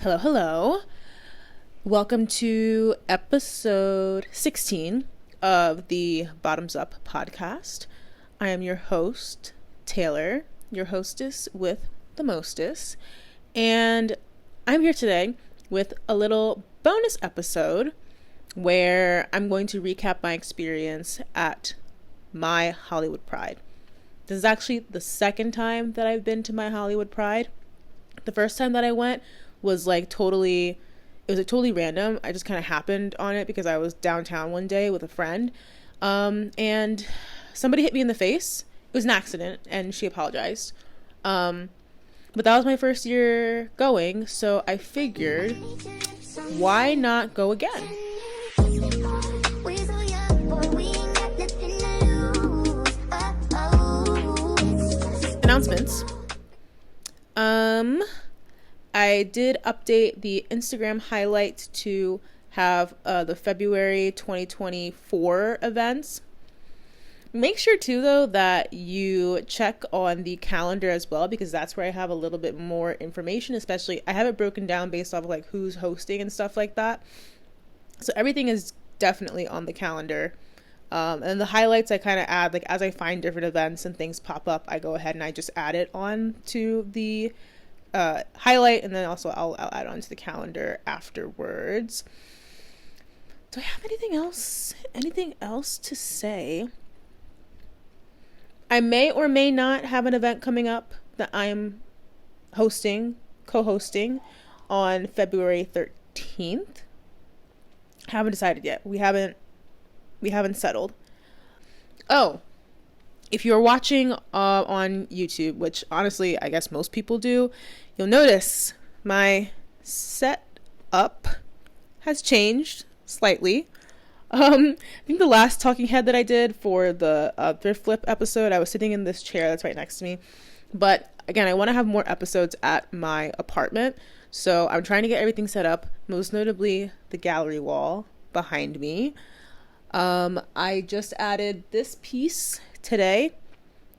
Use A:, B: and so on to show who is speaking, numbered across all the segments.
A: Hello, hello. Welcome to episode 16 of the Bottoms Up podcast. I am your host, Taylor, your hostess with the mostest, and I'm here today with a little bonus episode where I'm going to recap my experience at my Hollywood Pride. This is actually the second time that I've been to my Hollywood Pride. The first time that I went was totally random. I just kind of happened on it because I was downtown one day with a friend, and somebody hit me in the face. It was an accident, and she apologized. But that was my first year going, so I figured, why not go again? Announcements. I did update the Instagram highlights to have the February 2024 events. Make sure too, though, that you check on the calendar as well, because that's where I have a little bit more information. Especially, I have it broken down based off of who's hosting and stuff like that. So everything is definitely on the calendar. And the highlights I kind of add, as I find different events and things pop up, I go ahead and I just add it on to the highlight, and then also I'll add on to the calendar afterwards. Do I have anything else to say? I may or may not have an event coming up that I'm co-hosting on February 13th. Haven't decided yet. We haven't settled. Oh, if you're watching on YouTube, which honestly I guess most people do, you'll notice my setup has changed slightly. I think the last talking head that I did for the thrift flip episode, I was sitting in this chair that's right next to me. But again, I want to have more episodes at my apartment, so I'm trying to get everything set up, most notably the gallery wall behind me. I just added this piece today,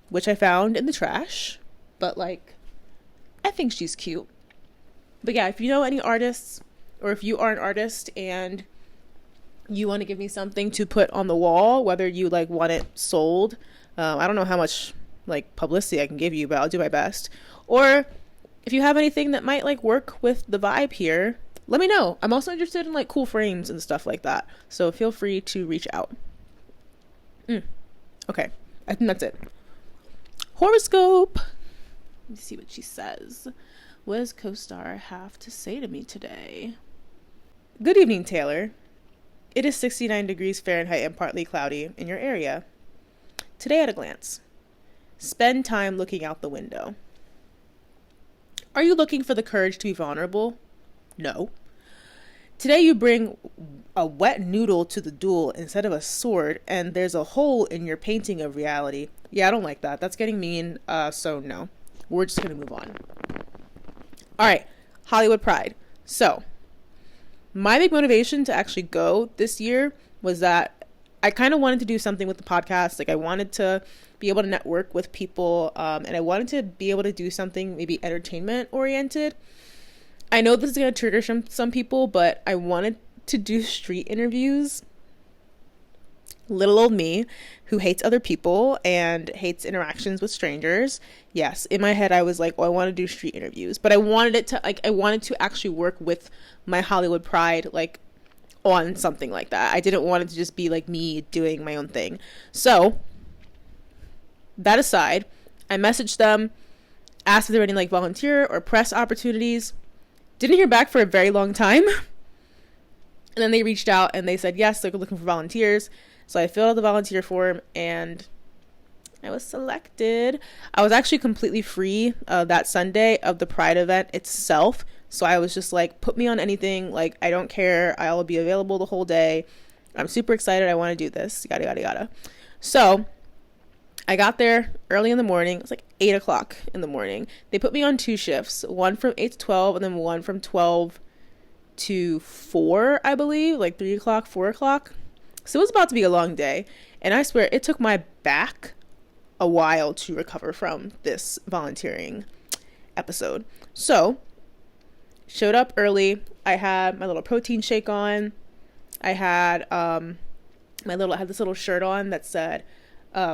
A: which I found in the trash, but I think she's cute. But yeah, if you know any artists, or if you are an artist and you want to give me something to put on the wall, whether you want it sold, I don't know how much publicity I can give you, but I'll do my best. Or if you have anything that might work with the vibe here, let me know. I'm also interested in cool frames and stuff like that, so feel free to reach out. Okay, I think that's it. Horoscope. Let me see what she says. What does co-star have to say to me today? Good evening, Taylor. It is 69 degrees Fahrenheit and partly cloudy in your area. Today at a glance. Spend time looking out the window. Are you looking for the courage to be vulnerable? No. Today you bring a wet noodle to the duel instead of a sword, and there's a hole in your painting of reality. Yeah, I don't like that. That's getting mean, so no. We're just going to move on. All right, Hollywood Pride. So, my big motivation to actually go this year was that I kind of wanted to do something with the podcast. I wanted to be able to network with people, and I wanted to be able to do something maybe entertainment oriented. I know this is going to trigger some people, but I wanted to do street interviews. Little old me, who hates other people and hates interactions with strangers. Yes, in my head I was like, oh, I want to do street interviews, but I wanted it to I wanted to actually work with my Hollywood Pride on something like that. I didn't want it to just be me doing my own thing. So that aside, I messaged them, asked if there were any volunteer or press opportunities. Didn't hear back for a very long time. And then they reached out and they said, yes, they're looking for volunteers. So I filled out the volunteer form and I was selected. I was actually completely free that Sunday of the Pride event itself. So I was just put me on anything. I don't care. I'll be available the whole day. I'm super excited. I want to do this. Yada, yada, yada. So I got there early in the morning. It was 8 o'clock in the morning. They put me on 2 shifts, one from 8 to 12 and then one from 12 to 4, I believe, 3 o'clock, 4 o'clock. So it was about to be a long day. And I swear it took my back a while to recover from this volunteering episode. So Showed up early. I had my little protein shake on. I had I had this little shirt on that said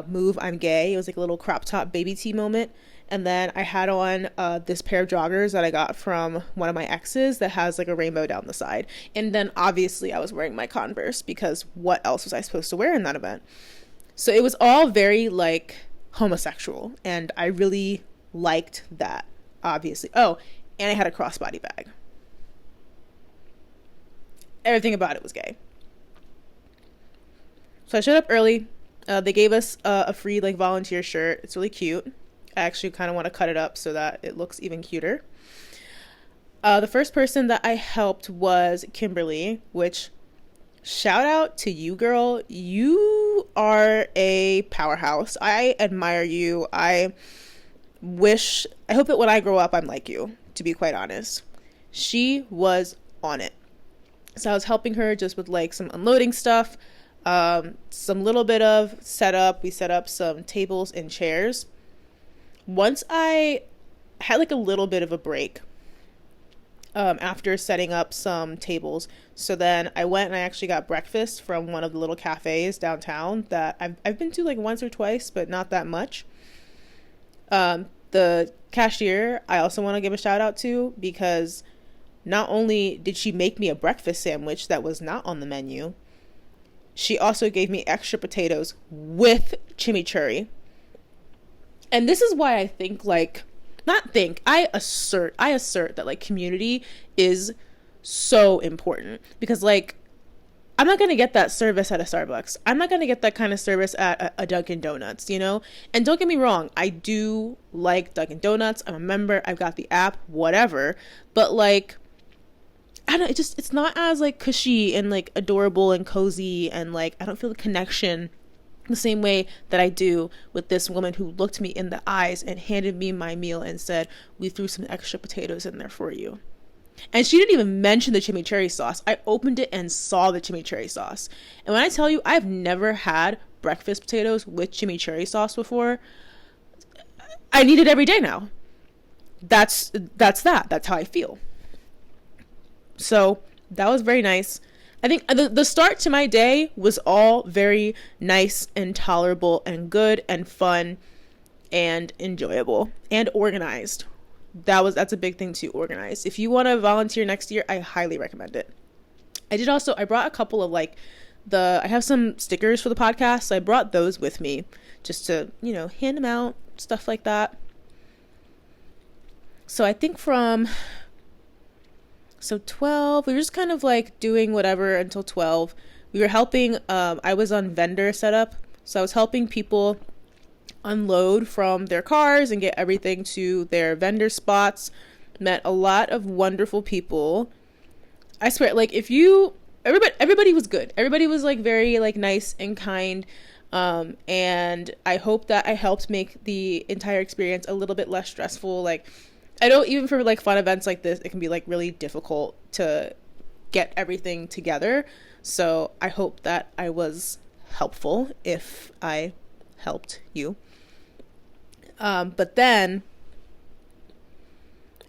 A: "Move, I'm gay." It was like a little crop top baby tee moment. And then I had on this pair of joggers that I got from one of my exes that has like a rainbow down the side. And then obviously I was wearing my Converse, because what else was I supposed to wear in that event? So it was all very like homosexual, and I really liked that, obviously. Oh, and I had a crossbody bag. Everything about it was gay. So I showed up early. They gave us a free like volunteer shirt. It's really cute. I actually kind of want to cut it up so that it looks even cuter. The first person that I helped was Kimberly, which, shout out to you, girl. You are a powerhouse. I admire you. I hope that when I grow up, I'm like you, to be quite honest. She was on it. So I was helping her just with like some unloading stuff, some little bit of setup. We set up some tables and chairs. Once I had like a little bit of a break after setting up some tables, so then I went and I actually got breakfast from one of the little cafes downtown that I've been to like once or twice, but not that much. The cashier, I also want to give a shout out to, because not only did she make me a breakfast sandwich that was not on the menu, she also gave me extra potatoes with chimichurri. And this is why I think I assert that like community is so important, because like I'm not going to get that service at a Starbucks. I'm not going to get that kind of service at a Dunkin' Donuts, you know? And don't get me wrong, I do like Dunkin' Donuts. I'm a member. I've got the app, whatever. But like, I don't, it's not as like cushy and like adorable and cozy, and like I don't feel the connection the same way that I do with this woman who looked me in the eyes and handed me my meal and said, "We threw some extra potatoes in there for you." And she didn't even mention the chimichurri sauce. I opened it and saw the chimichurri sauce. And when I tell you, I've never had breakfast potatoes with chimichurri sauce before. I need it every day now. That's how I feel. So that was very nice. I think the start to my day was all very nice and tolerable and good and fun and enjoyable and organized. That's a big thing too, organized. If you want to volunteer next year, I highly recommend it. I brought a couple of I have some stickers for the podcast, so I brought those with me just to, hand them out, stuff like that. So I think from 12, we were just kind of like doing whatever until 12. We were helping, I was on vendor setup. So I was helping people unload from their cars and get everything to their vendor spots. Met a lot of wonderful people. I swear, like everybody was good. Everybody was like very like nice and kind. And I hope that I helped make the entire experience a little bit less stressful. Like, I know even for like fun events like this, it can be like really difficult to get everything together. So I hope that I was helpful if I helped you. But then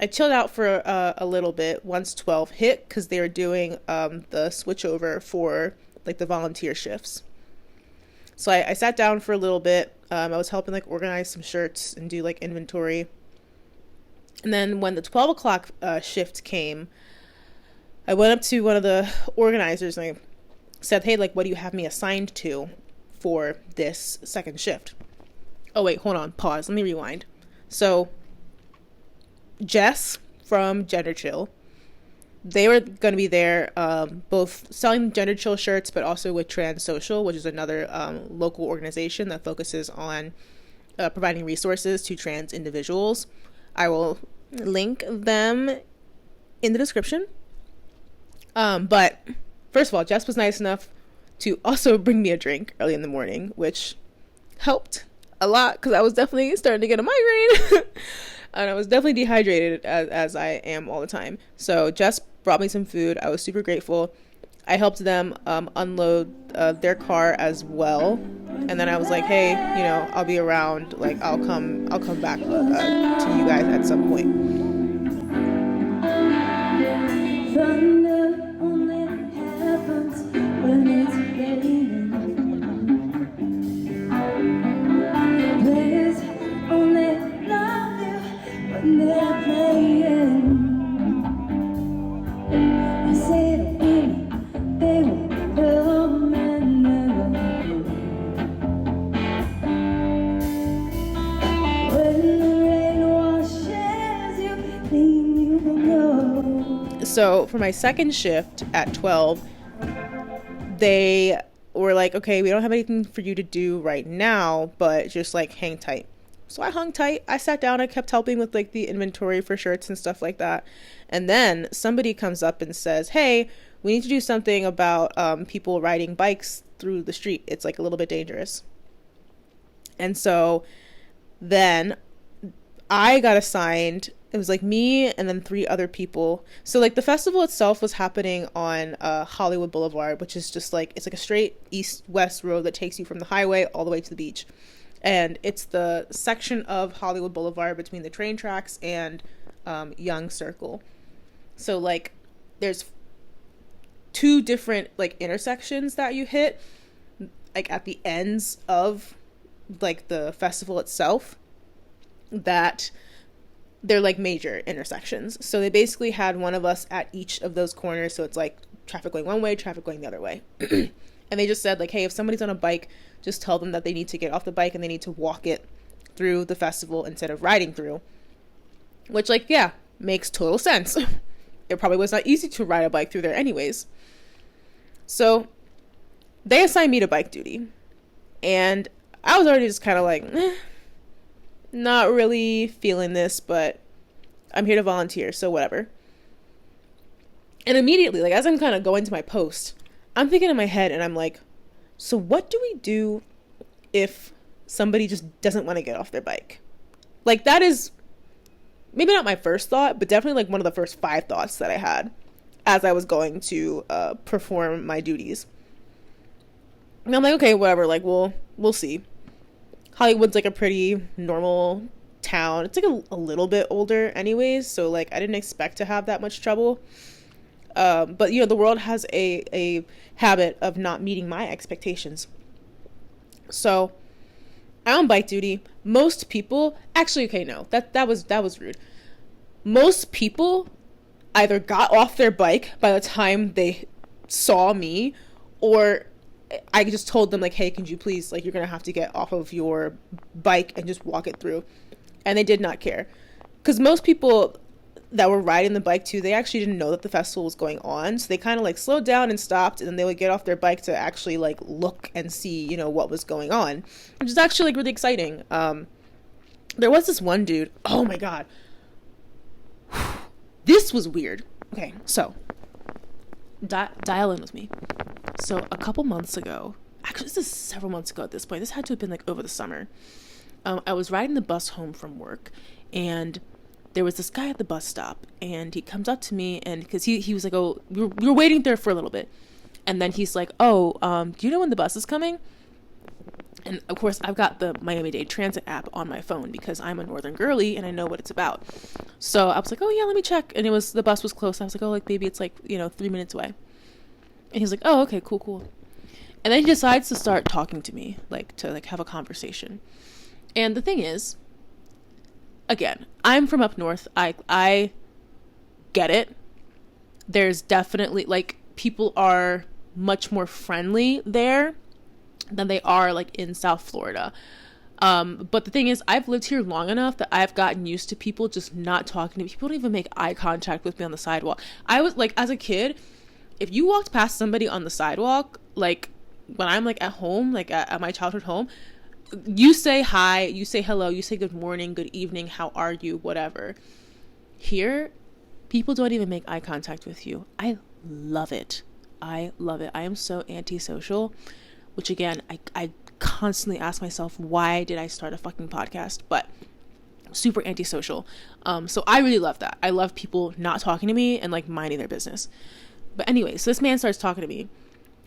A: I chilled out for a little bit once 12 hit, because they were doing the switchover for like the volunteer shifts. So I sat down for a little bit. I was helping like organize some shirts and do like inventory. And then when the 12 o'clock shift came, I went up to one of the organizers and I said, "Hey, like, what do you have me assigned to for this second shift?" Oh, wait, hold on. Pause. Let me rewind. So Jess from Gender Chill, they were going to be there both selling Gender Chill shirts, but also with Trans Social, which is another local organization that focuses on providing resources to trans individuals. I will link them in the description. But first of all, Jess was nice enough to also bring me a drink early in the morning, which helped a lot because I was definitely starting to get a migraine. And I was definitely dehydrated as I am all the time. So Jess brought me some food. I was super grateful. I helped them unload their car as well. And then I was like, "Hey, I'll be around. Like, I'll come back to you guys at some point."
B: Thunder only happens when it's raining. Players only love you when they're playing. I say the women, they will come and never go. When the rain washes you clean, you will know.
A: So for my second shift at 12, they were like, okay, we don't have anything for you to do right now, but just like hang tight. So I hung tight. I sat down. I kept helping with like the inventory for shirts and stuff like that. And then somebody comes up and says, hey, we need to do something about people riding bikes through the street. It's like a little bit dangerous. And so then I got assigned. It was like me and then 3 other people. So like the festival itself was happening on Hollywood Boulevard, which is just like, it's like a straight east-west road that takes you from the highway all the way to the beach. And it's the section of Hollywood Boulevard between the train tracks and Young Circle. So like there's 2 different like intersections that you hit like at the ends of like the festival itself that they're like major intersections. So they basically had one of us at each of those corners. So it's like traffic going one way, traffic going the other way. And they just said like, hey, if somebody's on a bike, just tell them that they need to get off the bike and they need to walk it through the festival instead of riding through. Which like, yeah, makes total sense. It probably was not easy to ride a bike through there anyways. So they assigned me to bike duty. And I was already just kind of like, not really feeling this, but I'm here to volunteer, so whatever. And immediately, like as I'm kind of going to my post, I'm thinking in my head and I'm like, so what do we do if somebody just doesn't want to get off their bike? Like that is maybe not my first thought, but definitely like one of the first 5 thoughts that I had as I was going to perform my duties. And I'm like, okay, whatever, like we'll see. Hollywood's like a pretty normal town. It's like a little bit older anyways, so like I didn't expect to have that much trouble. But you know, the world has a habit of not meeting my expectations. So I'm on bike duty. Most people, actually, okay, no, that was rude. Most people either got off their bike by the time they saw me, or I just told them like, hey, can you please, like, you're gonna have to get off of your bike and just walk it through. And they did not care, because most people that were riding the bike too, they actually didn't know that the festival was going on, so they kind of like slowed down and stopped, and then they would get off their bike to actually like look and see, you know, what was going on, which is actually like really exciting. There was this one dude, oh my god, this was weird. Okay, so dial in with me. So a couple months ago, actually this is several months ago at this point, this had to have been like over the summer, I was riding the bus home from work, and there was this guy at the bus stop, and he comes up to me, and because he was like, oh, we were waiting there for a little bit, and then he's like, oh, do you know when the bus is coming? And of course I've got the Miami-Dade Transit app on my phone because I'm a northern girly and I know what it's about. So I was like, oh yeah, let me check. And the bus was close. I was like, oh, like maybe it's like, 3 minutes away. And he's like, oh, okay, cool. And then he decides to start talking to me, like to like have a conversation. And the thing is, again, I'm from up north. I get it. There's definitely like people are much more friendly there than they are like in South Florida. But the thing is, I've lived here long enough that I've gotten used to people just not talking to me. People don't even make eye contact with me on the sidewalk. I was like, as a kid, if you walked past somebody on the sidewalk, like when I'm like at home, like at my childhood home, you say hi, you say hello, you say good morning, good evening, how are you, whatever. Here, people don't even make eye contact with you. I love it. I am so antisocial, which again, I constantly ask myself, why did I start a fucking podcast? But super antisocial. So I really love that. I love people not talking to me and like minding their business. But anyway, so this man starts talking to me.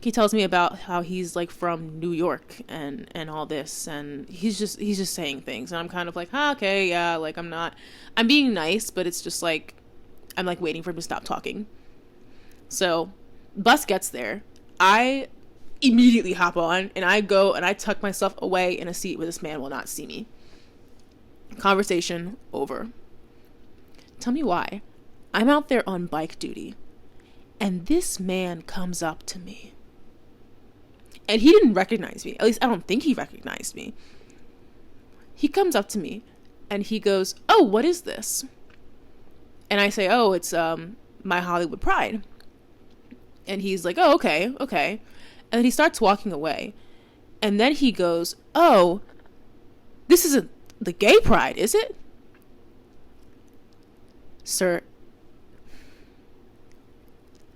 A: He tells me about how he's like from New York and all this, and he's just saying things, and I'm kind of like, okay, yeah, like I'm being nice, but it's just like I'm like waiting for him to stop talking. So bus gets there. I immediately hop on and I go and I tuck myself away in a seat where this man will not see me. Conversation over. Tell me why. I'm out there on bike duty and this man comes up to me. And he didn't recognize me. At least I don't think he recognized me. He comes up to me and he goes, "Oh, what is this?" And I say, "Oh, it's my Hollywood Pride." And he's like, "Oh, okay. And then he starts walking away. And then he goes, "Oh, this isn't the gay pride, is it?" Sir,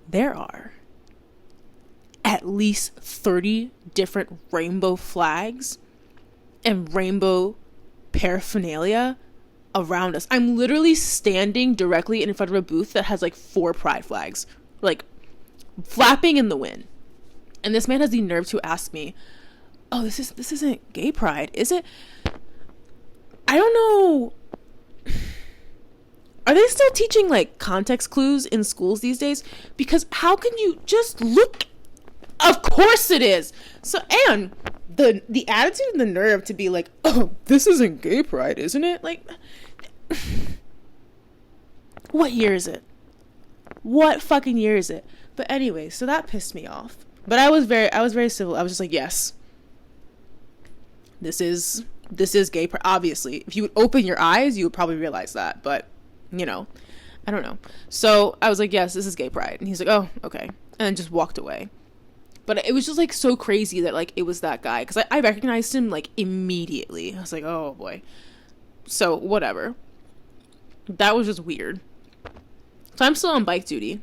A: there are at least 30 different rainbow flags and rainbow paraphernalia around us. I'm literally standing directly in front of a booth that has like 4 pride flags, like flapping in the wind. And this man has the nerve to ask me, "Oh, this isn't gay pride, is it?" I don't know. Are they still teaching like context clues in schools these days? Because how can you just look? Of course it is. So, and the attitude and the nerve to be like, "Oh, this isn't gay pride, isn't it?" Like, what year is it? What fucking year is it? But anyway, so that pissed me off. But I was very civil. I was just like, "Yes, this is gay pride." Obviously, if you would open your eyes, you would probably realize that. But you know, I don't know. So I was like, "Yes, this is gay pride," and he's like, "Oh, okay," and then just walked away. But it was just like so crazy that like it was that guy, because I recognized him like immediately. I was like, "Oh boy." So whatever. That was just weird. So I'm still on bike duty.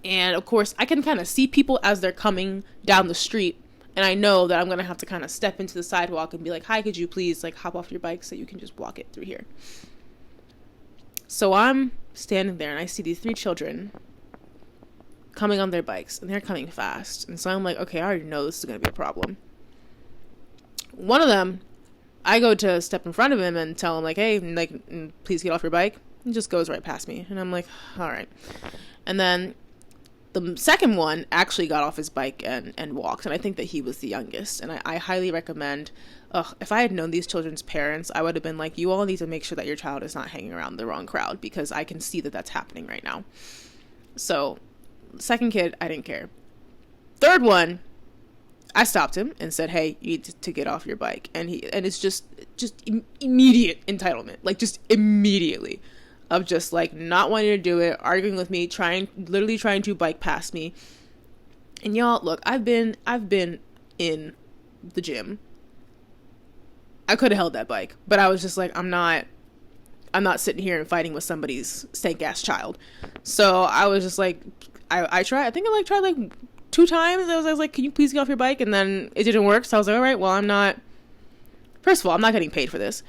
A: And of course, I can kind of see people as they're coming down the street. And I know that I'm going to have to kind of step into the sidewalk and be like, "Hi, could you please like hop off your bike so you can just walk it through here?" So I'm standing there and I see these 3 children coming on their bikes, and they're coming fast. And so I'm like, okay, I already know this is going to be a problem. One of them, I go to step in front of him and tell him like, "Hey, like, please get off your bike." He just goes right past me. And I'm like, all right. And then the second one actually got off his bike and walked. And I think that he was the youngest. And I highly recommend, if I had known these children's parents, I would have been like, "You all need to make sure that your child is not hanging around the wrong crowd," because I can see that that's happening right now. So second kid, I didn't care. Third one, I stopped him and said, "Hey, you need to get off your bike." And it's just immediate entitlement, like just immediately, of just like not wanting to do it, arguing with me, literally trying to bike past me. And y'all, look, I've been in the gym. I could have held that bike, but I was just like, I'm not sitting here and fighting with somebody's stank ass child. So I was just like, I tried. I think I tried like 2 times. I was like, "Can you please get off your bike?" And then it didn't work. So I was like, all right, well, first of all, I'm not getting paid for this.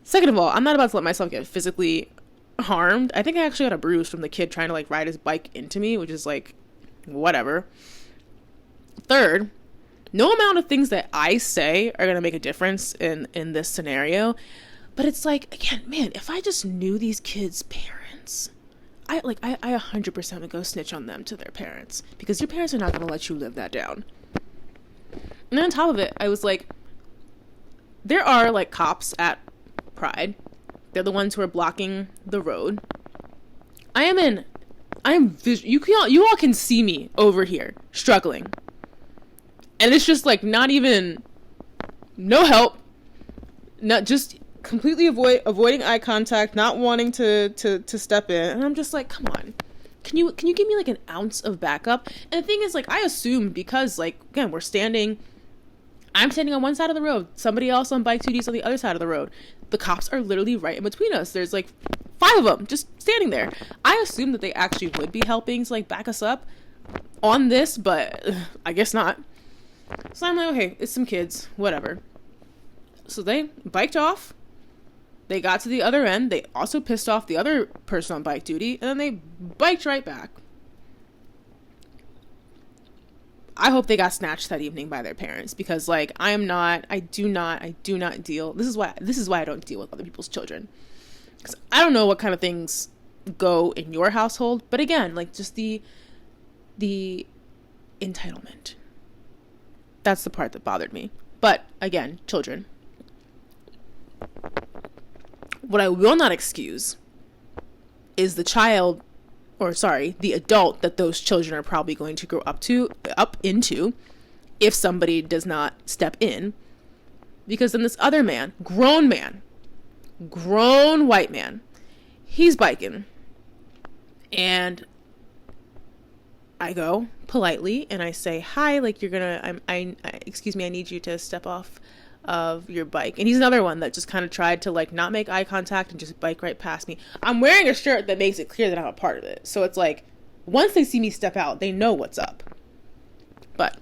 A: Second of all, I'm not about to let myself get physically harmed. I think I actually got a bruise from the kid trying to like ride his bike into me, which is like, whatever. Third, no amount of things that I say are going to make a difference in this scenario. But it's like, again, man, if I just knew these kids' parents, I 100% would go snitch on them to their parents, because your parents are not going to let you live that down. And then on top of it, I was like, there are like cops at Pride. They're the ones who are blocking the road. You all can see me over here struggling. And it's just like not even, no help, not just completely avoiding eye contact, not wanting to step in. And I'm just like, come on, can you give me like an ounce of backup? And the thing is, like, I assumed, because like, again, I'm standing on one side of the road, somebody else on bike duties on the other side of the road. The cops are literally right in between us. There's like 5 of them just standing there. I assumed that they actually would be helping to like back us up on this, but I guess not. So I'm like, okay, it's some kids, whatever. So they biked off. They got to the other end. They also pissed off the other person on bike duty, and then they biked right back. I hope they got snatched that evening by their parents, because like, I do not deal. This is why I don't deal with other people's children. Because I don't know what kind of things go in your household. But again, like, just the entitlement. That's the part that bothered me. But again, children. What I will not excuse is the adult that those children are probably going to grow up into if somebody does not step in. Because then this other man, grown white man, he's biking. And I go politely and I say, hi, like, you're gonna, excuse me, I need you to step off of your bike. And he's another one that just kind of tried to, like, not make eye contact and just bike right past me. I'm wearing a shirt that makes it clear that I'm a part of it. So it's like, once they see me step out, they know what's up. But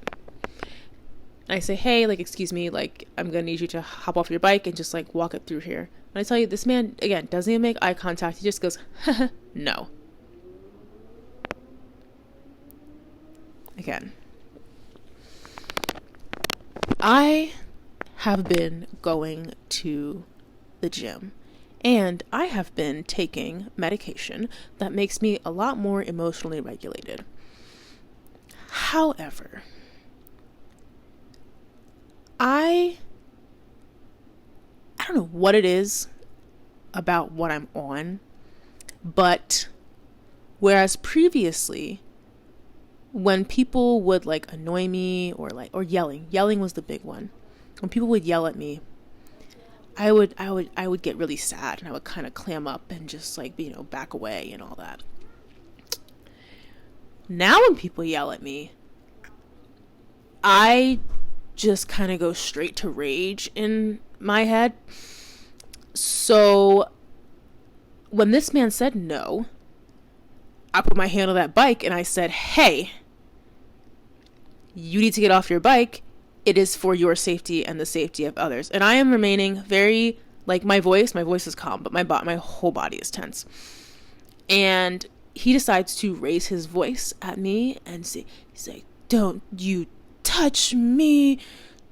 A: I say, hey, like, excuse me, like, I'm gonna need you to hop off your bike and just, like, walk it through here. And I tell you, this man, again, doesn't even make eye contact. He just goes, no. Again, I have been going to the gym and I have been taking medication that makes me a lot more emotionally regulated. However, I don't know what it is about what I'm on, but whereas previously, when people would, like, annoy me or yelling was the big one. When people would yell at me, I would get really sad and I would kind of clam up and just, like, back away and all that. Now when people yell at me, I just kind of go straight to rage in my head. So when this man said no, I put my hand on that bike and I said, hey, you need to get off your bike. It is for your safety and the safety of others. And I am remaining very, like, my voice is calm, but my whole body is tense. And he decides to raise his voice at me and say, don't you touch me.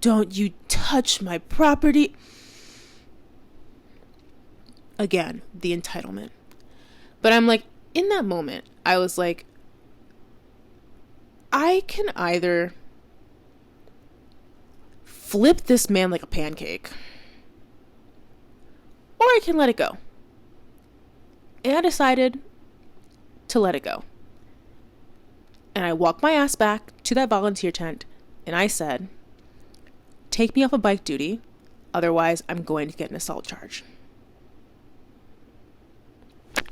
A: Don't you touch my property. Again, the entitlement. But I'm like, in that moment, I was like, I can either flip this man like a pancake, or I can let it go. And I decided to let it go. And I walked my ass back to that volunteer tent, and I said, take me off of bike duty, otherwise I'm going to get an assault charge.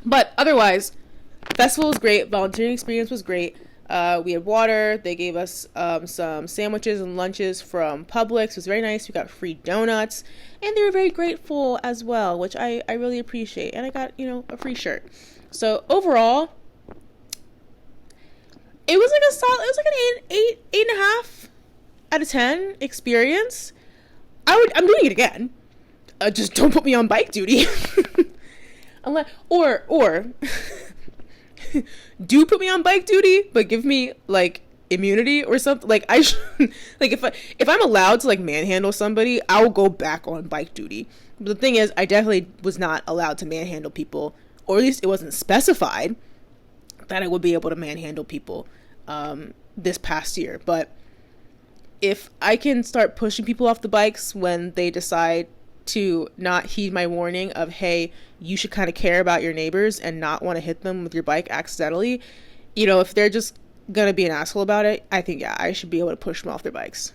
A: But otherwise, festival was great. Volunteering experience was great. We had water. They gave us some sandwiches and lunches from Publix. It was very nice. We got free donuts. And they were very grateful as well, which I really appreciate. And I got, a free shirt. So overall, it was like a solid, it was like an 8.5 out of 10 experience. I'm doing it again. Just don't put me on bike duty. Unless, or do put me on bike duty, but give me, like, immunity or something. Like, I should, like, if I'm allowed to, like, manhandle somebody, I'll go back on bike duty. But the thing is, I definitely was not allowed to manhandle people, or at least it wasn't specified that I would be able to manhandle people this past year. But if I can start pushing people off the bikes when they decide to not heed my warning of, hey, you should kind of care about your neighbors and not want to hit them with your bike accidentally, if they're just gonna be an asshole about it, I think, I should be able to push them off their bikes.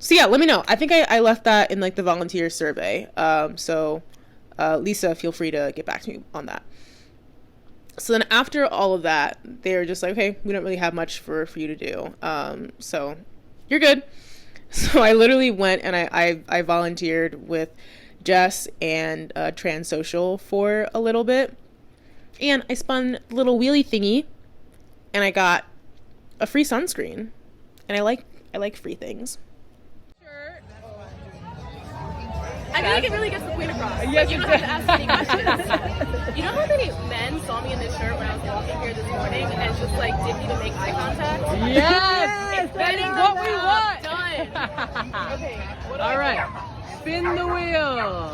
A: So let me know. I think I left that in, like, the volunteer survey. So Lisa, feel free to get back to me on that. So then after all of that, they're just like, okay, we don't really have much for you to do. So you're good. So I literally went and I volunteered with Jess and Trans Social for a little bit. And I spun a little wheelie thingy and I got a free sunscreen. And I like free things.
C: I feel like it really gets the point across.
D: Yes,
C: you don't have to ask any questions. You know how many men saw me in this shirt when I was walking here this morning and just, like, didn't even make eye contact?
D: Yes! That is what we want!
C: Done! Okay, what do
D: All
C: I
D: right.
C: do?
D: Spin the wheel.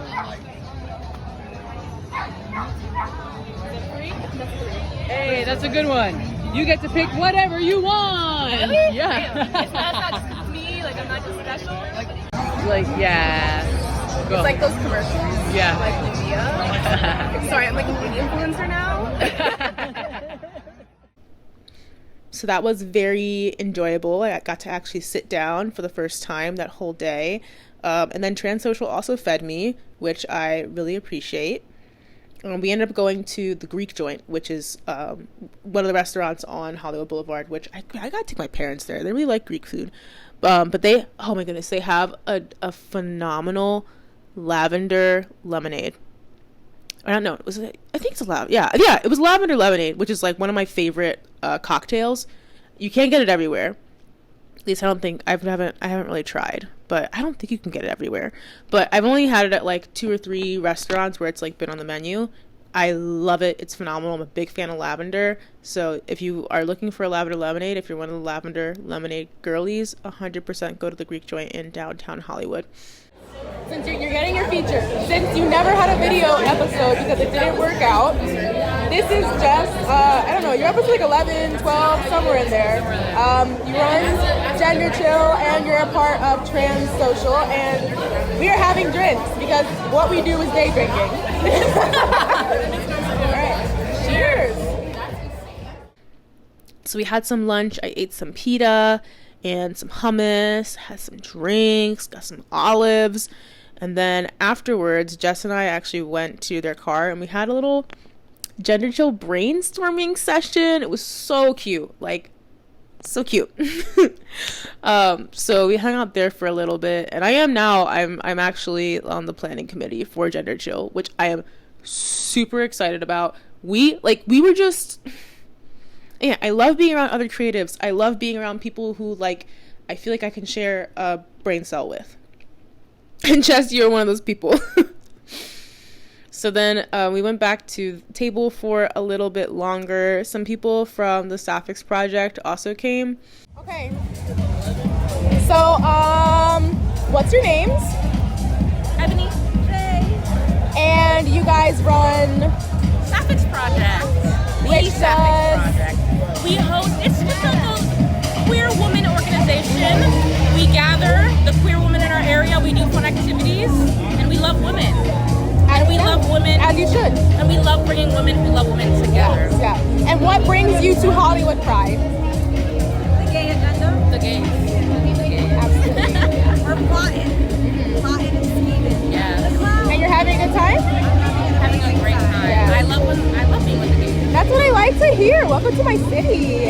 D: Hey, that's a good one. You get to pick whatever you want.
C: Really?
D: Yeah.
C: It's not just me, like I'm not just special.
D: Like, yeah. Go.
C: It's like those commercials.
D: Yeah.
C: Like Nivea. Sorry, I'm like an influencer now.
A: So that was very enjoyable. I got to actually sit down for the first time that whole day. And then Transsocial also fed me, which I really appreciate. We ended up going to the Greek joint, which is one of the restaurants on Hollywood Boulevard, which I got to take my parents there. They really like Greek food. But they, oh my goodness, they have a phenomenal lavender lemonade. I don't know. I think it's a yeah, it was lavender lemonade, which is like one of my favorite cocktails. You can't get it everywhere. At least I don't think I haven't really tried, but I don't think you can get it everywhere. But I've only had it at like 2 or 3 restaurants where it's like been on the menu. I love it. It's phenomenal. I'm a big fan of lavender. So if you are looking for a lavender lemonade, if you're one of the lavender lemonade girlies, 100% go to the Greek joint in downtown Hollywood.
C: Since you're getting your feature, since you never had a video episode because it didn't work out, this is just, I don't know, you're episode like 11, 12, somewhere in there. You run Gender Chill and you're a part of Transsocial, and we are having drinks because what we do is day drinking. All right, cheers.
A: So we had some lunch. I ate some pita and some hummus, had some drinks, got some olives. And then afterwards, Jess and I actually went to their car and we had a little Gender Chill brainstorming session. It was so cute. Like, so cute. So we hung out there for a little bit. And I'm actually on the planning committee for Gender Chill, which I am super excited about. We were just... Yeah, I love being around other creatives. I love being around people who, like, I feel like I can share a brain cell with. And Jess, you're one of those people. So then we went back to the table for a little bit longer. Some people from the Sapphics Project also came.
C: Okay. So, what's your names?
E: Ebony.
C: And you guys run...
E: Sapphics Project.
C: Which
E: Sapphics Project. We host, it's just a queer woman organization. We gather the queer women in our area, we do fun activities, and we love women. And we love women.
C: As you should.
E: And we love bringing women who love women together.
C: Yeah. And what brings you to Hollywood Pride?
E: The gay agenda. The gays.
C: Absolutely.
E: We're plotting. Plotting and scheming. Yeah.
C: And you're having a good time?
E: Having a great time.
C: Yeah.
E: I love being with the gays.
C: That's what I like to hear. Welcome to my city.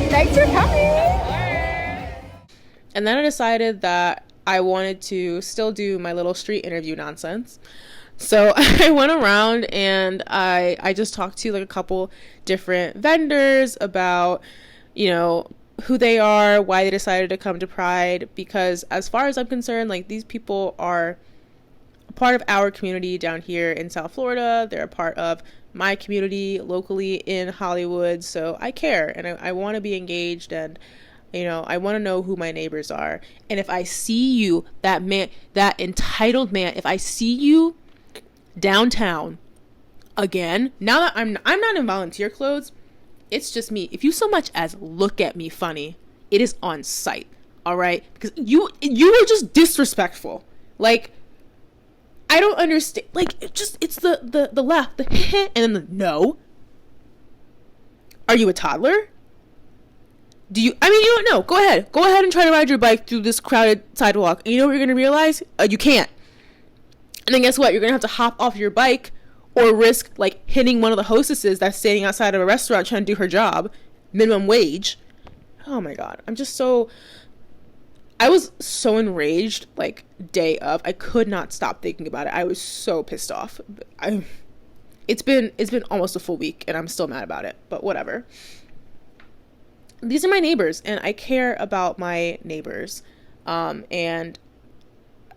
C: Thanks for coming.
A: And then I decided that I wanted to still do my little street interview nonsense. So I went around and I just talked to like a couple different vendors about, who they are, why they decided to come to Pride, because as far as I'm concerned, like, these people are a part of our community down here in South Florida. They're a part of my community locally in Hollywood. So I care and I want to be engaged, and I want to know who my neighbors are. And if I see you, that entitled man, if I see you downtown again, now that I'm not in volunteer clothes, it's just me. If you so much as look at me funny, it is on sight. All right? Because you were just disrespectful. Like, I don't understand. Like, it's the laugh, the and then the no. Are you a toddler? You don't know. Go ahead and try to ride your bike through this crowded sidewalk. And you know what you're going to realize? You can't. And then guess what? You're going to have to hop off your bike or risk, like, hitting one of the hostesses that's standing outside of a restaurant trying to do her job. Minimum wage. Oh, my God. I was so enraged, like, day of. I could not stop thinking about it. I was so pissed off. It's been almost a full week, and I'm still mad about it. But whatever. These are my neighbors, and I care about my neighbors. And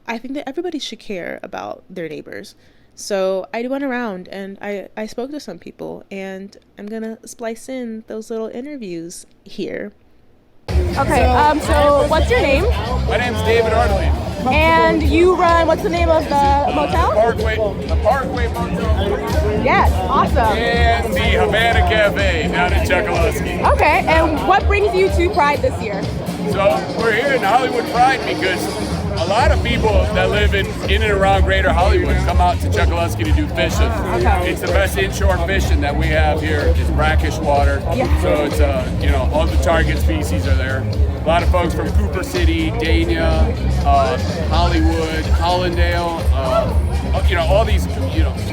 A: I think that everybody should care about their neighbors. So I went around and I spoke to some people, and I'm going to splice in those little interviews here.
C: Okay, so what's your name?
F: My name's David Ardley.
C: And you run, what's the name of the motel?
F: The Parkway Motel.
C: Yes, awesome.
F: And the Havana Cafe down in Chokoloskee.
C: Okay, and what brings you to Pride this year?
F: So we're here in Hollywood Pride because a lot of people that live in and around Greater Hollywood come out to Chokoloskee to do fishing.
C: Okay.
F: It's the best inshore fishing that we have here. It's brackish water, so it's all the target species are there. A lot of folks from Cooper City, Dania, Hollywood, Hollandale, all these,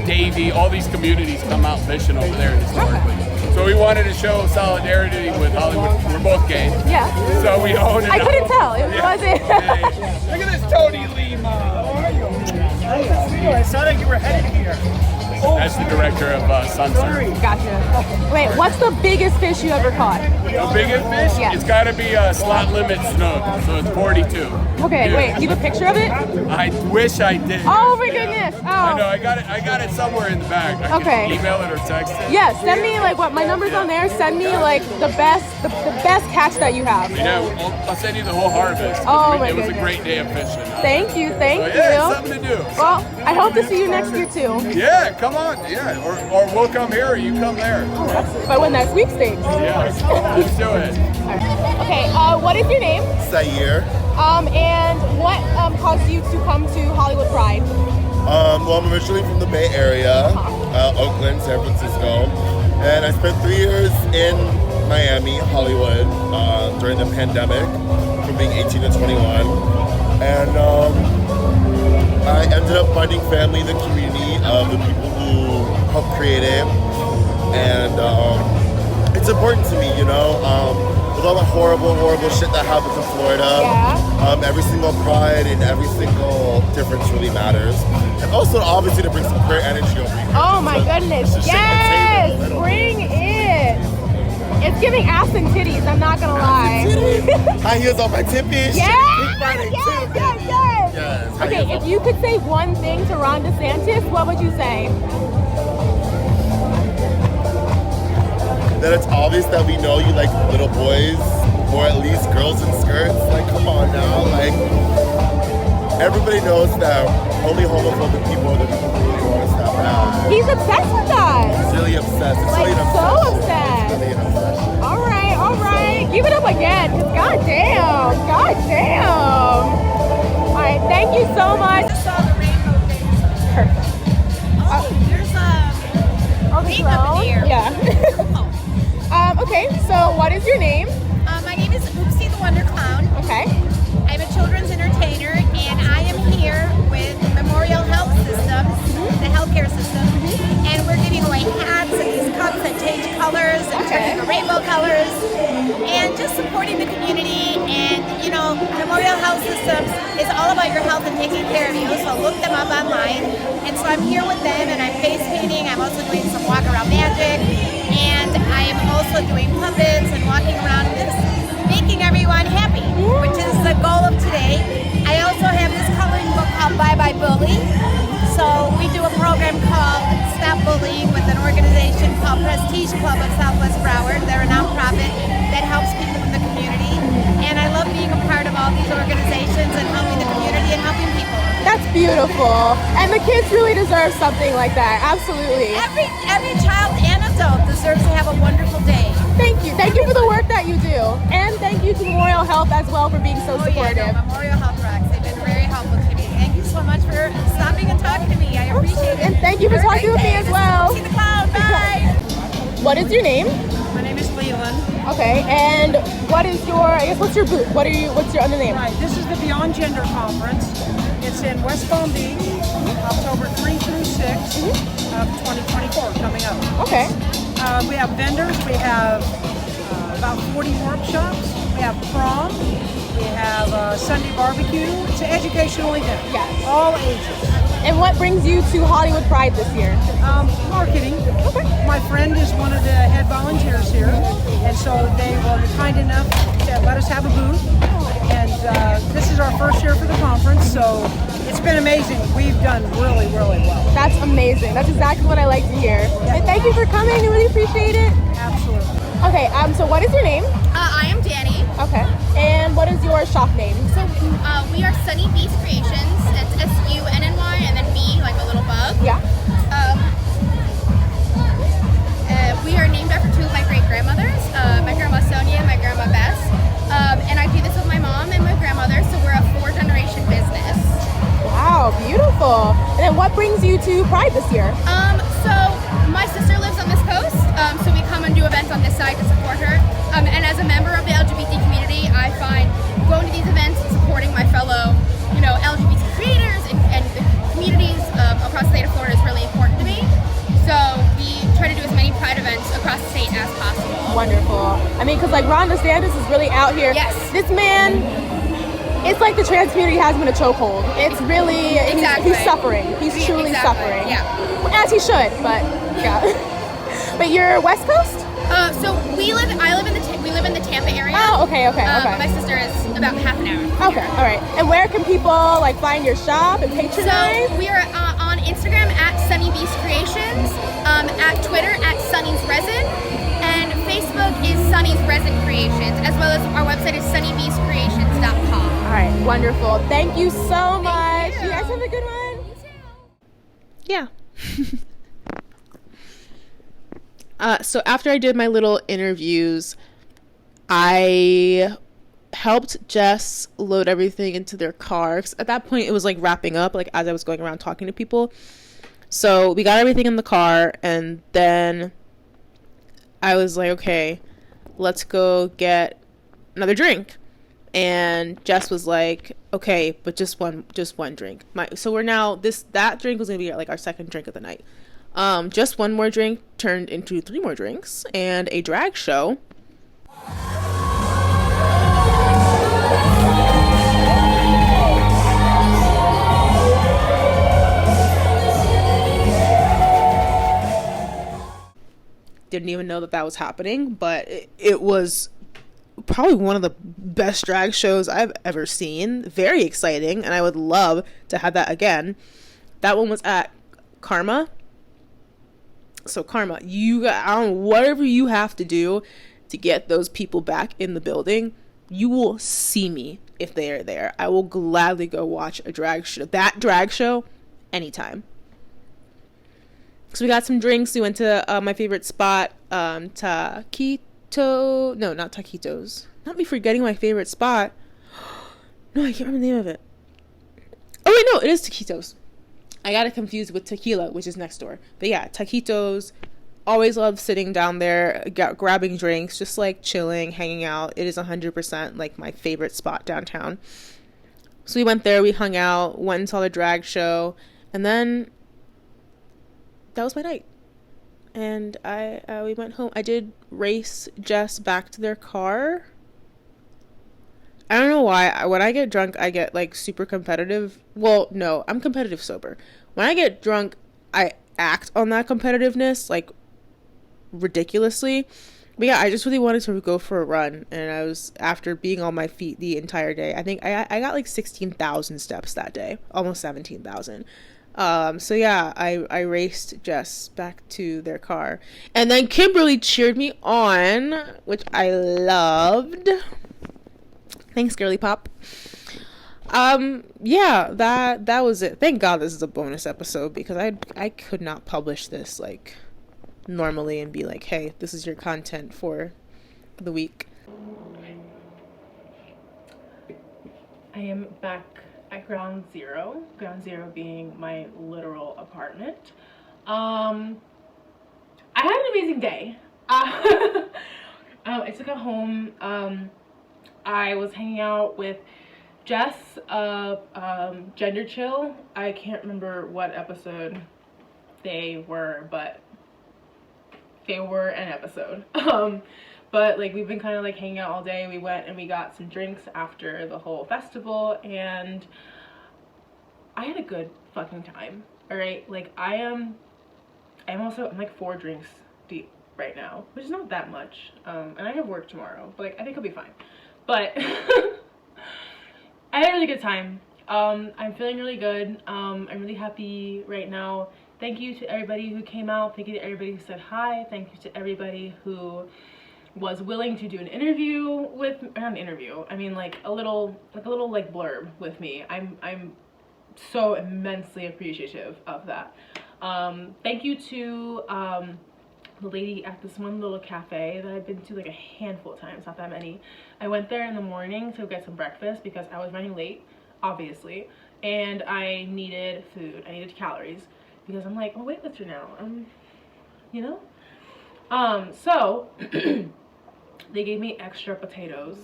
F: Davie, all these communities come out fishing over there historically. So we wanted to show solidarity with Hollywood. We're both gay.
C: Yeah.
F: So we own it.
C: I couldn't tell. It wasn't.
F: Look at this Tony Lima. How are you? I saw that you were headed here. That's the director of Sunsurf.
C: Gotcha. Wait, what's the biggest fish you ever caught?
F: The biggest fish?
C: Yeah.
F: It's got to be a slot limit snook, so it's 42.
C: Okay,
F: Yeah.
C: wait, do you have a picture of it?
F: I wish I did.
C: Oh my goodness. Oh.
F: I know, I got it somewhere in the bag. I
C: Okay.
F: can email it or text it.
C: Yeah, send me my number's on there. Send me the best catch that you have.
F: Yeah, I'll send you the whole harvest.
C: Oh my
F: It was a
C: goodness.
F: great day of fishing.
C: Thank you, thank
F: So, yeah,
C: you.
F: something to do.
C: Well, I hope to see you next year too.
F: Yeah, come on. Yeah, or we'll come here or you come there.
C: If I win that sweepstakes.
F: Yeah, let's do it.
C: Okay, what is your name?
G: Zaire.
C: And what caused you to come to Hollywood Pride?
G: Well, I'm originally from the Bay Area, Oakland, San Francisco, and I spent 3 years in Miami, Hollywood, during the pandemic, from being 18 to 21, and I ended up finding family, the community of the people who helped create it, and it's important to me, with all the horrible shit that happens in Florida.
C: Yeah.
G: Every single pride and every single difference really matters. And also, obviously, to bring some queer energy over here.
C: Oh my goodness,
G: Just sit at
C: yes!
G: the table.
C: Bring it! It's giving ass and titties, I'm not gonna lie.
G: High heels on my tippies.
C: Yes!
G: Big Friday
C: Yes,
G: too,
C: yes,
G: baby.
C: yes!
G: Yes, high
C: Okay,
G: heels
C: if you could say one thing to Ron DeSantis, what would you say?
G: That it's obvious that we know you like little boys, or at least girls in skirts. Like, come on now. Like, everybody knows that only homophobic people are the people who really want to stop that.
C: He's obsessed with us!
G: He's really obsessed. It's
C: Like,
G: really an
C: so
G: obsession.
C: obsessed.
G: It's really an obsession.
C: All right. Give it up again, because goddamn. All right, thank you so much.
H: I saw the rainbow things.
C: Perfect.
H: Oh, there's a
C: the
H: name up in the air.
C: Yeah. Okay, so what is your name?
H: My name is Oopsie the Wonder Clown.
C: Okay.
H: I'm a children's entertainer, and I am here with Memorial Health Systems, the healthcare system, and we're giving away hats and these cups that change colors and turn into rainbow colors, and just supporting the community. And Memorial Health Systems is all about your health and taking care of you. So look them up online. And so I'm here with them, and I'm face painting. I'm also doing some walk around magic, and I am also doing puppets and walking around and just making everyone happy, which is the goal of today. I also have this coloring book called Bye Bye Bully. So we do a program called Stop Bullying with an organization called Prestige Club of Southwest Broward. They're a nonprofit that helps people in the community. And I love being a part of all these organizations and helping the community and helping people.
C: That's beautiful. And the kids really deserve something like that. Absolutely.
H: Every child and adult deserves to have a wonderful day.
C: Thank you. Thank you for the work that you do. And thank you to Memorial Health as well for being so supportive.
H: Memorial Health rocks. They've been very helpful to me. Thank you so much for stopping and talking to me. I appreciate it.
C: And thank you for
H: Have a
C: talking
H: great
C: with me
H: day.
C: as well.
H: See the clown. Bye.
C: What is your name?
I: My name is Leland.
C: Okay, and what's your booth? What's your other name?
I: Right, this is the Beyond Gender Conference. It's in West Palm Beach, October 3 through 6 of 2024 coming up.
C: Okay.
I: We have vendors. We have about 40 workshops. We have prom. We have Sunday barbecue. It's an educational event.
C: Yes.
I: All ages.
C: And what brings you to Hollywood Pride this year?
I: Marketing.
C: Okay.
I: My friend is one of the head volunteers here, and so they were kind enough to let us have a booth. And this is our first year for the conference, so It's been amazing. We've done really, really well.
C: That's amazing. That's exactly what I like to hear. And thank you for coming. I really appreciate it.
I: Absolutely.
C: Okay, so what is your name?
H: I am Danny.
C: Okay. And what is your shop name?
H: So we are Sunny Beast Creations. That's SUNNY and then B, like a little bug.
C: Yeah.
H: We are named after two of my great grandmothers, my grandma Sonia and my grandma Bess. And I do this with my mom and my grandmother, so we're a 4-generation business.
C: Wow, beautiful. And then what brings you to Pride this year?
H: So my sister lives on this coast, so we come and do events on this side to support her. And as a member of the LGBT community, I find going to these events and supporting my fellow, LGBT creators and the communities across the state of Florida is really important to me. So we try to do as many Pride events across the state as possible.
C: Wonderful. I mean, because like Ron DeSantis is really out here.
H: Yes.
C: This man, it's like the trans community has him in a chokehold. It's really,
H: Exactly.
C: he's suffering. He's truly
H: Exactly,
C: suffering.
H: yeah.
C: Well, as he should, but yeah. But you're West Coast?
H: So we live in the Tampa area.
C: Oh, okay.
H: My sister is about half an hour.
C: Okay, all right. And where can people like find your shop and patronize?
H: So we are on Instagram at Sunny Beast Creations, at Twitter at Sunny's Resin, and Facebook is Sunny's Resin Creations, as well as our website is sunnybeastcreations.com.
C: All right, wonderful. Thank you so much. You guys have a good one. Yeah. So after I did my little interviews, I helped Jess load everything into their car. 'Cause at that point, it was like wrapping up, like as I was going around talking to people. So we got everything in the car, and then I was like, okay, let's go get another drink. And Jess was like, okay, but just one drink. So we're now that drink was gonna be like our second drink of the night. Just one more drink turned into 3 more drinks and a drag show. Didn't even know that was happening, but it was probably one of the best drag shows I've ever seen. Very exciting, and I would love to have that again. That one was at Karma. So Karma, whatever you have to do to get those people back in the building, you will see me if they are there. I will gladly go watch a drag show. That drag show, anytime. So we got some drinks. We went to my favorite spot, Taquito. No, not Taquitos. Not me forgetting my favorite spot. No, I can't remember the name of it. Oh wait, no, it is Taquitos. I got it confused with Tequila, which is next door. But yeah, Taquitos. Always love sitting down there, grabbing drinks, just like chilling, hanging out. It is 100% like my favorite spot downtown. So we went there, we hung out, went and saw the drag show, and then that was my night. And we went home. I did race Jess back to their car. I don't know why. When I get drunk, I get like super competitive. Well, no, I'm competitive sober. When I get drunk, I act on that competitiveness like ridiculously. But yeah, I just really wanted to go for a run, and I was, after being on my feet the entire day, I think I got like 16,000 steps that day, almost 17,000. So yeah, I raced Jess back to their car, and then Kimberly cheered me on, which I loved. Thanks, girly pop. Yeah, that was it. Thank God this is a bonus episode, because I could not publish this like normally and be like, hey, this is your content for the week. I am back at ground zero being my literal apartment. I had an amazing day. I took it home. I was hanging out with Jess of Gender Chill. I can't remember what episode they were, but they were an episode. But like, we've been kind of like hanging out all day. We went and we got some drinks after the whole festival, and I had a good fucking time. All right, like I'm like 4 drinks deep right now, which is not that much. And I have work tomorrow, but like I think I'll be fine. But I had a really good time. I'm feeling really good. I'm really happy right now. Thank you to everybody who came out. Thank you to everybody who said hi. Thank you to everybody who was willing to do an interview with, or not an interview, I mean like a little blurb with me. I'm so immensely appreciative of that. Thank you to the lady at this one little cafe that I've been to like a handful of times, not that many. I went there in the morning to get some breakfast because I was running late, obviously, and I needed food. I needed calories because I'm like, oh, weightlifter now, you know? So they gave me extra potatoes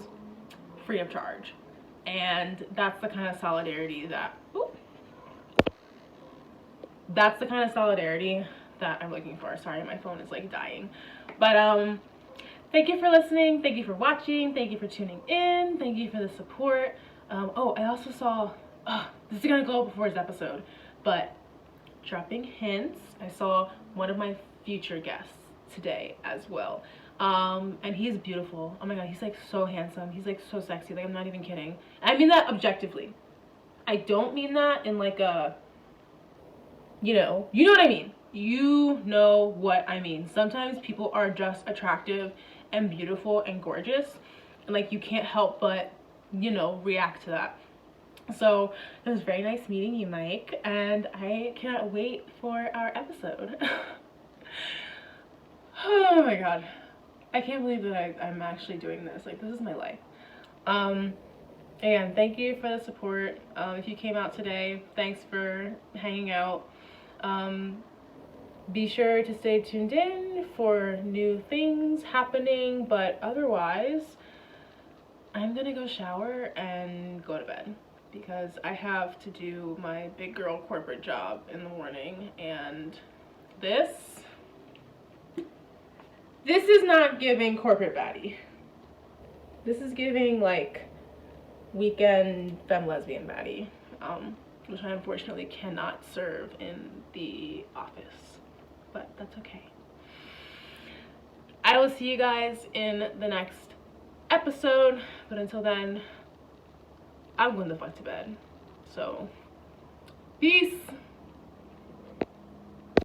C: free of charge, and that's the kind of solidarity that, that's the kind of solidarity that I'm looking for. Sorry, my phone is like dying. But thank you for listening. Thank you for watching. Thank you for tuning in. Thank you for the support. Oh, I also saw, this is gonna go up before this episode, but dropping hints, I saw one of my future guests today as well. And he's beautiful. Oh my god, he's like so handsome. He's like so sexy. Like, I'm not even kidding. I mean that objectively. I don't mean that in like a, you know what I mean. You know what I mean. Sometimes people are just attractive and beautiful and gorgeous, and like you can't help but, you know, react to that. So it was very nice meeting you, Mike, and I cannot wait for our episode. Oh my god, I can't believe that I'm actually doing this. Like, this is my life. Again, thank you for the support. If you came out today, thanks for hanging out. Be sure to stay tuned in for new things happening, but otherwise, I'm gonna go shower and go to bed because I have to do my big girl corporate job in the morning, and this is not giving corporate baddie. This is giving like weekend femme lesbian baddie, which I unfortunately cannot serve in the office, but that's okay. I will see you guys in the next episode, but until then, I'm going the fuck to bed. So, peace.